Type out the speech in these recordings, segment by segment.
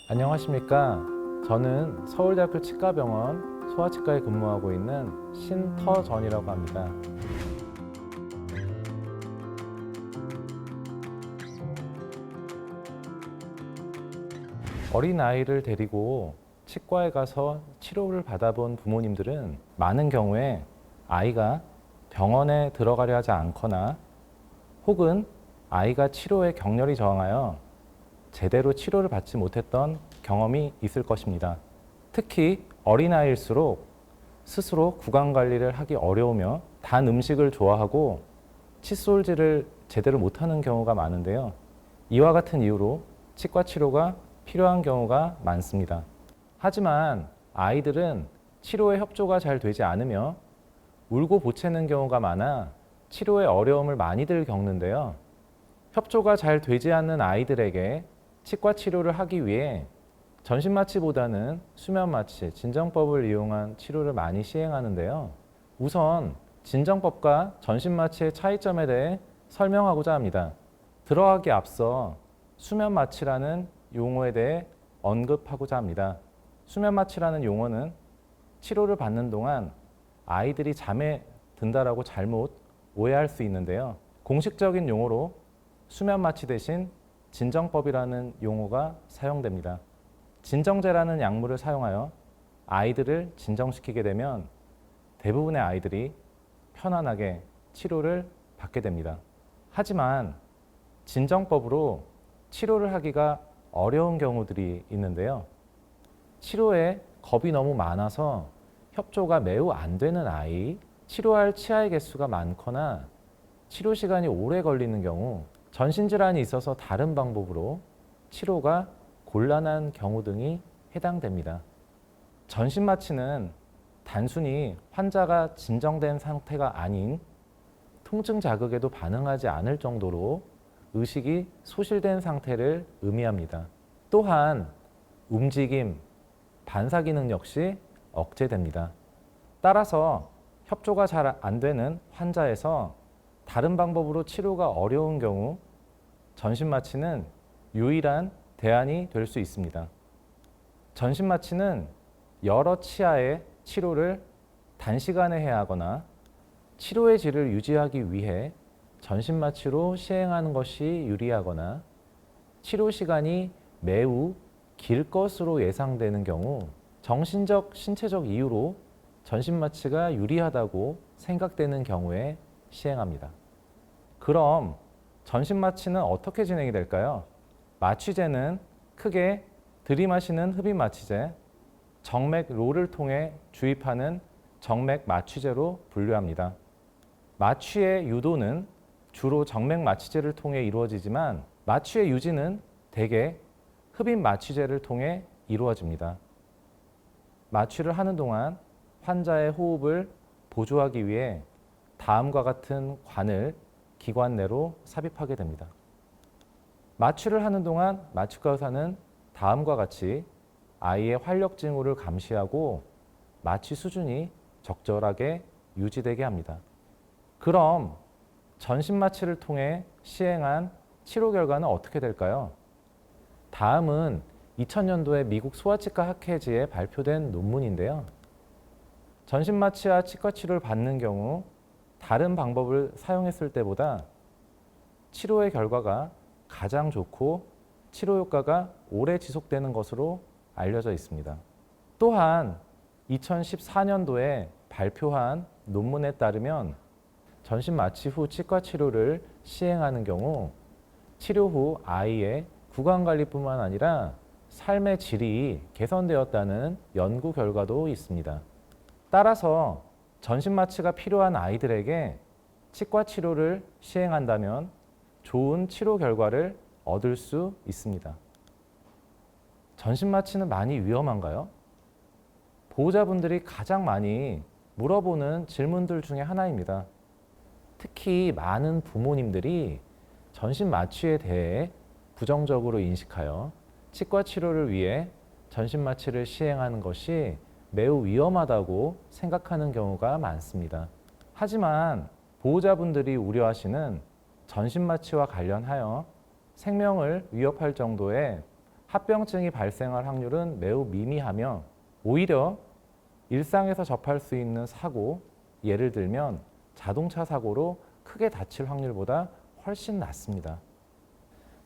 안녕하십니까. 저는 서울대학교 치과병원 소아치과에 근무하고 있는 신터전이라고 합니다. 어린아이를 데리고 치과에 가서 치료를 받아본 부모님들은 많은 경우에 아이가 병원에 들어가려 하지 않거나 혹은 아이가 치료에 격렬히 저항하여 제대로 치료를 받지 못했던 경험이 있을 것입니다. 특히 어린아이일수록 스스로 구강관리를 하기 어려우며 단 음식을 좋아하고 칫솔질을 제대로 못하는 경우가 많은데요. 이와 같은 이유로 치과 치료가 필요한 경우가 많습니다. 하지만 아이들은 치료에 협조가 잘 되지 않으며 울고 보채는 경우가 많아 치료에 어려움을 많이들 겪는데요. 협조가 잘 되지 않는 아이들에게 치과 치료를 하기 위해 전신마취보다는 수면마취, 진정법을 이용한 치료를 많이 시행하는데요. 우선 진정법과 전신마취의 차이점에 대해 설명하고자 합니다. 들어가기 앞서 수면마취라는 용어에 대해 언급하고자 합니다. 수면마취라는 용어는 치료를 받는 동안 아이들이 잠에 든다라고 잘못 오해할 수 있는데요. 공식적인 용어로 수면마취 대신 진정법이라는 용어가 사용됩니다. 진정제라는 약물을 사용하여 아이들을 진정시키게 되면 대부분의 아이들이 편안하게 치료를 받게 됩니다. 하지만 진정법으로 치료를 하기가 어려운 경우들이 있는데요. 치료에 겁이 너무 많아서 협조가 매우 안 되는 아이, 치료할 치아의 개수가 많거나 치료 시간이 오래 걸리는 경우, 전신질환이 있어서 다른 방법으로 치료가 곤란한 경우 등이 해당됩니다. 전신마취는 단순히 환자가 진정된 상태가 아닌 통증 자극에도 반응하지 않을 정도로 의식이 소실된 상태를 의미합니다. 또한 움직임, 반사 기능 역시 억제됩니다. 따라서 협조가 잘 안 되는 환자에서 다른 방법으로 치료가 어려운 경우 전신마취는 유일한 대안이 될 수 있습니다. 전신마취는 여러 치아의 치료를 단시간에 해야 하거나 치료의 질을 유지하기 위해 전신마취로 시행하는 것이 유리하거나 치료 시간이 매우 길 것으로 예상되는 경우 정신적, 신체적 이유로 전신마취가 유리하다고 생각되는 경우에 시행합니다. 그럼 전신마취는 어떻게 진행이 될까요? 마취제는 크게 들이마시는 흡입마취제, 정맥로를 통해 주입하는 정맥마취제로 분류합니다. 마취의 유도는 주로 정맥마취제를 통해 이루어지지만 마취의 유지는 대개 흡입마취제를 통해 이루어집니다. 마취를 하는 동안 환자의 호흡을 보조하기 위해 다음과 같은 관을 기관 내로 삽입하게 됩니다. 마취를 하는 동안 마취과 의사는 다음과 같이 아이의 활력 징후를 감시하고 마취 수준이 적절하게 유지되게 합니다. 그럼 전신마취를 통해 시행한 치료 결과는 어떻게 될까요? 다음은 2000년도에 미국 소아치과 학회지에 발표된 논문인데요. 전신마취와 치과 치료를 받는 경우 다른 방법을 사용했을 때보다 치료의 결과가 가장 좋고 치료 효과가 오래 지속되는 것으로 알려져 있습니다. 또한 2014년도에 발표한 논문에 따르면 전신마취 후 치과 치료를 시행하는 경우 치료 후 아이의 구강관리뿐만 아니라 삶의 질이 개선되었다는 연구 결과도 있습니다. 따라서 전신마취가 필요한 아이들에게 치과 치료를 시행한다면 좋은 치료 결과를 얻을 수 있습니다. 전신마취는 많이 위험한가요? 보호자분들이 가장 많이 물어보는 질문들 중에 하나입니다. 특히 많은 부모님들이 전신마취에 대해 부정적으로 인식하여 치과 치료를 위해 전신마취를 시행하는 것이 매우 위험하다고 생각하는 경우가 많습니다. 하지만 보호자분들이 우려하시는 전신마취와 관련하여 생명을 위협할 정도의 합병증이 발생할 확률은 매우 미미하며 오히려 일상에서 접할 수 있는 사고, 예를 들면 자동차 사고로 크게 다칠 확률보다 훨씬 낮습니다.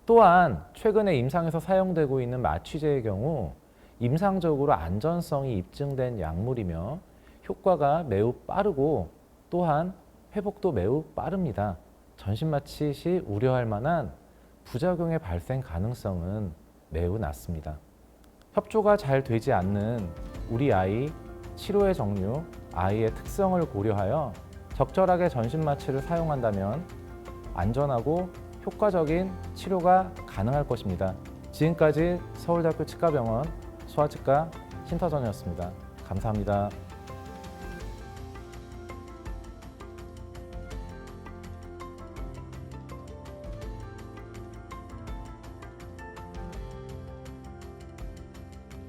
또한 최근에 임상에서 사용되고 있는 마취제의 경우 임상적으로 안전성이 입증된 약물이며 효과가 매우 빠르고 또한 회복도 매우 빠릅니다. 전신마취 시 우려할 만한 부작용의 발생 가능성은 매우 낮습니다. 협조가 잘 되지 않는 우리 아이, 치료의 종류, 아이의 특성을 고려하여 적절하게 전신마취를 사용한다면 안전하고 효과적인 치료가 가능할 것입니다. 지금까지 서울대학교 치과병원 소아치과 신터전이었습니다. 감사합니다.